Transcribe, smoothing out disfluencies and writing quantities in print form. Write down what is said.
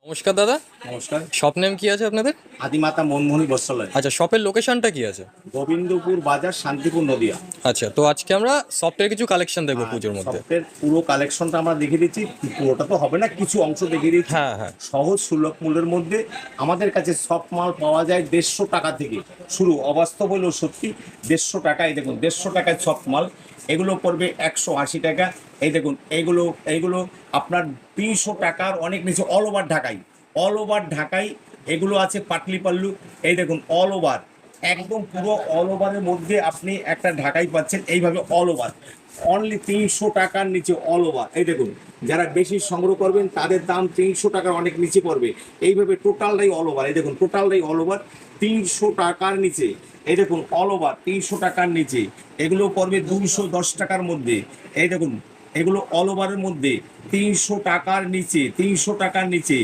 নমস্কার দাদা। নমস্কার। শপ নেম কি আছে আপনাদের? আদিমাতা মনমোহনী বস্ত্রালয়, আচ্ছা, শপের লোকেশনটা কি আছে? গোবিন্দপুর বাজার, শান্তিপুর, নদিয়া। আচ্ছা, তো আজকে আমরা সফটের কিছু কালেকশন দেখবো পুজোর মধ্যে। সফটের পুরো কালেকশনটা আমরা দেখিয়ে দিচ্ছি, পুরোটা তো হবে না, কিছু অংশ দেখিয়ে দিচ্ছি। হ্যাঁ হ্যাঁ। সহজ সুলভ মূল্যের মধ্যে আমাদের কাছে সফট মাল পাওয়া যায় 150 টাকা থেকে শুরু। অবাস্তব হলেও সত্যি, 150 টাকায় দেখুন, 150 টাকায় সফট মাল। এগুলো পড়বে 180 টাকা। এই দেখুন, এইগুলো আপনার 300 টাকার অনেক নিচে। অল ওভার ঢাকাই এগুলো আছে। পাটলি পাল্লু, এই দেখুন, অল ওভার, একদম পুরো অল ওভারের মধ্যে আপনি একটা ঢাকাই পাচ্ছেন এইভাবে অল ওভার। অনলি 300 টাকার নিচে অল ওভার। এই দেখুন, যারা বেশি সংগ্রহ করবেন তাদের দাম 300 টাকার অনেক নিচে পড়বে। এইভাবে টোটালটাই অল ওভার। এই দেখুন, টোটালটাই অল ওভার 300 টাকার নিচে। এই দেখুন, অল ওভার 300 টাকার নিচে। এগুলো পড়বে 210 টাকার মধ্যে। এই দেখুন, এগুলো অল ওভারের মধ্যে 300 টাকার নিচে, 300 টাকার নিচে।